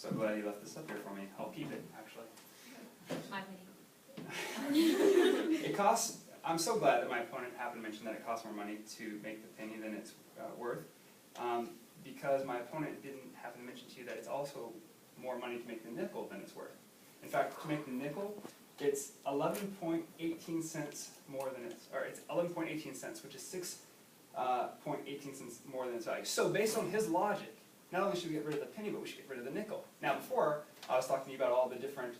So glad you left this up here for me. I'll keep it, actually. My penny. It costs, I'm so glad that my opponent happened to mention that it costs more money to make the penny than it's worth, because my opponent didn't happen to mention to you that it's also more money to make the nickel than it's worth. In fact, to make the nickel, it's 11.18 cents more than it's 11.18 cents, which is 6.18 cents more than its value. So based on his logic, not only should we get rid of the penny, but we should get rid of the nickel. Now before, I was talking to you about all the different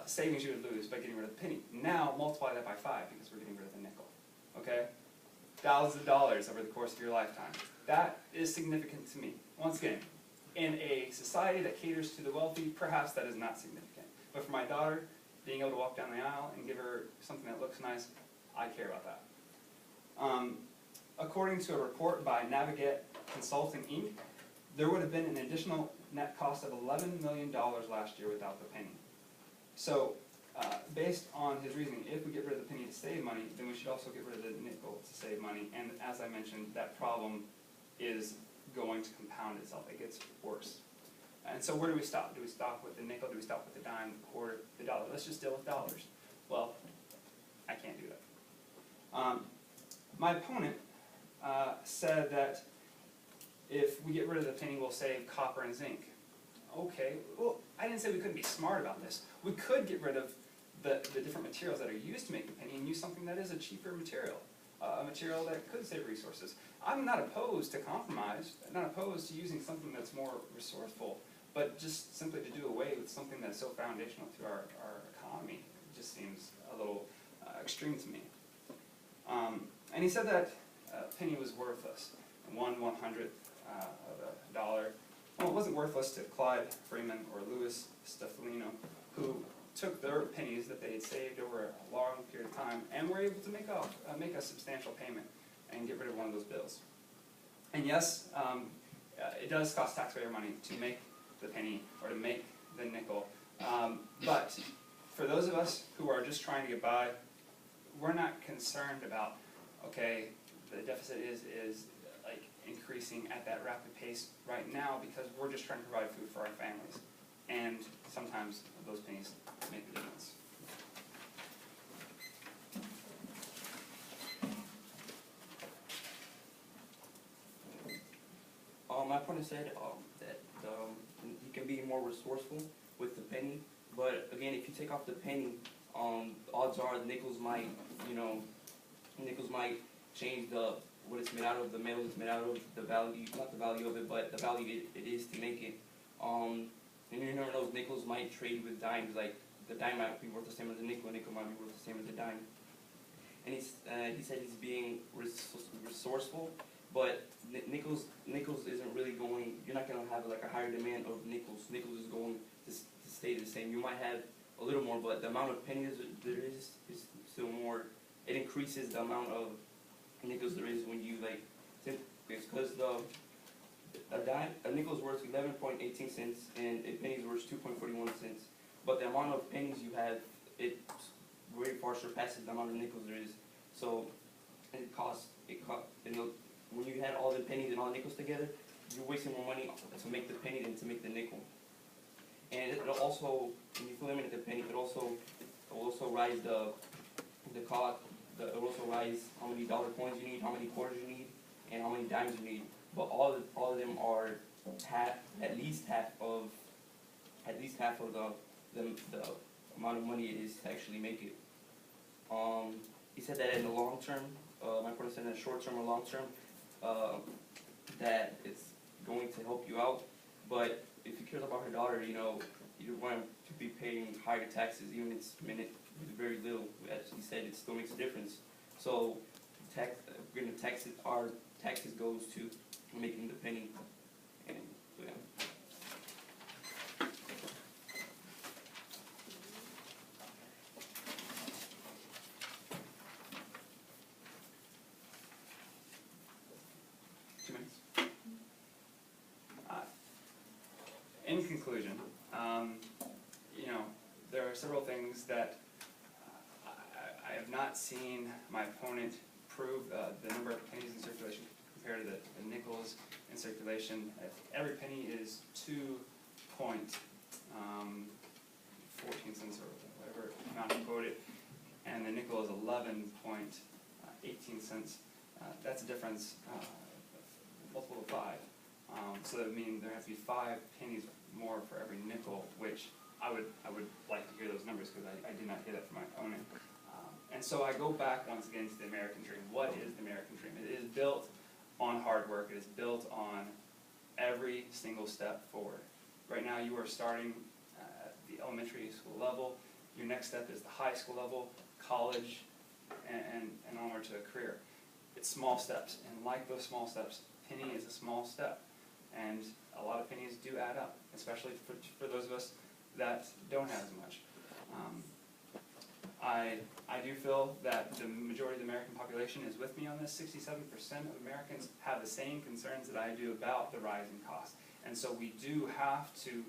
savings you would lose by getting rid of the penny. Now multiply that by 5 because we're getting rid of the nickel. Okay? Thousands of dollars over the course of your lifetime. That is significant to me. Once again, in a society that caters to the wealthy, perhaps that is not significant. But for my daughter, being able to walk down the aisle and give her something that looks nice, I care about that. According to a report by Navigate Consulting, Inc., there would have been an additional net cost of $11 million last year without the penny. So, based on his reasoning, if we get rid of the penny to save money, then we should also get rid of the nickel to save money. And as I mentioned, that problem is going to compound itself. It gets worse. And so where do we stop? Do we stop with the nickel? Do we stop with the dime, the quarter, the dollar? Let's just deal with dollars. Well, I can't do that. My opponent said that if we get rid of the penny, we'll save copper and zinc. Okay, well, I didn't say we couldn't be smart about this. We could get rid of the different materials that are used to make the penny and use something that is a cheaper material, a material that could save resources. I'm not opposed to compromise, I'm not opposed to using something that's more resourceful, but just simply to do away with something that's so foundational to our economy just seems a little extreme to me. And he said that a penny was worthless, 1/100th of a dollar. Well, it wasn't worthless to Clyde Freeman or Louis Stefano, who took their pennies that they had saved over a long period of time and were able to make a substantial payment and get rid of one of those bills. And yes, it does cost taxpayer money to make the penny or to make the nickel, but for those of us who are just trying to get by, we're not concerned about, okay, the deficit is like increasing at that rapid pace right now because we're just trying to provide food for our families. And sometimes those pennies make the difference. My opponent said that you can be more resourceful with the penny, but again, if you take off the penny, odds are the nickels might change what it's made out of, the metal it's made out of, the value, not the value of it, but the value it is to make it. And you never know, nickels might trade with dimes, like the dime might be worth the same as the nickel might be worth the same as the dime. And he said he's being resourceful, but nickels isn't really going, you're not going to have like a higher demand of nickels. Nickels is going to stay the same. You might have a little more, but the amount of pennies there is still more. It increases the amount of nickels there is when you it's because a nickel is worth 11.18 cents and a penny is worth 2.41 cents. But the amount of pennies you have, it very far surpasses the amount of nickels there is. So when you had all the pennies and all the nickels together, you're wasting more money to make the penny than to make the nickel. And it'll also, when you eliminate the penny, it will also rise the cost. It will also rise how many dollar coins you need, how many quarters you need, and how many dimes you need. But all of them are at least half of the amount of money it is to actually make it. He said that in the long term, my opponent said in the short term or long term, that it's going to help you out. But if you care about her daughter, you want to be paying higher taxes, even if it's with very little. As he said, it still makes a difference. So we're going to tax it. Our taxes goes to making the penny. And so, yeah. In conclusion, there are several things that I have not seen my opponent prove. The number of pennies in circulation compared to the nickels in circulation. If every penny is too point 14 cents or whatever amount you quoted, and the nickel is 11.18 cents. That's a difference multiple of 5. So that would mean there has to be 5 pennies more for every nickel, which I would like to hear those numbers, because I did not hear that from my opponent. And so I go back once again to the American dream. What is the American dream? It is built on hard work. It is built on every single step forward. Right now you are starting at the elementary school level. Your next step is the high school level, college, and onward to a career. It's small steps, and like those small steps, penny is a small step. And a lot of pennies do add up, especially for those of us that don't have as much. I do feel that the majority of the American population is with me on this. 67% of Americans have the same concerns that I do about the rising costs. And so we do have to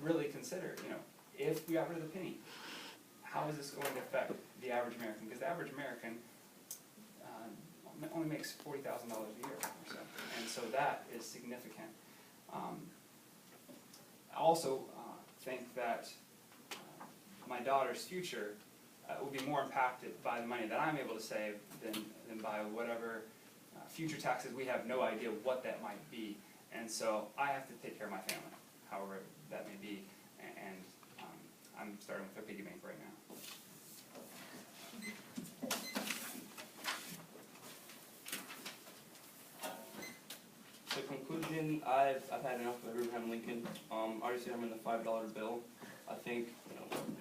really consider, if we got rid of the penny, how is this going to affect the average American? Because the average American only makes $40,000 a year or so. And so that is significant. I also think that my daughter's future will be more impacted by the money that I'm able to save than by whatever future taxes. We have no idea what that might be. And so I have to take care of my family, however that may be. And I'm starting with a piggy bank right now. So conclusion, I've had enough of Abraham Lincoln. Obviously I'm in the $5 bill. I think,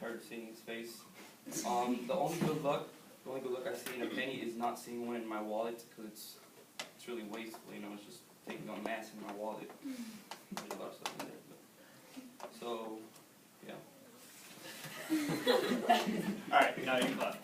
hard seeing his face. The only good luck I see in a penny is not seeing one in my wallet, because it's really wasteful, it's just taking on mass in my wallet. There's a lot of stuff in there, but, so, yeah. All right, now you can clap.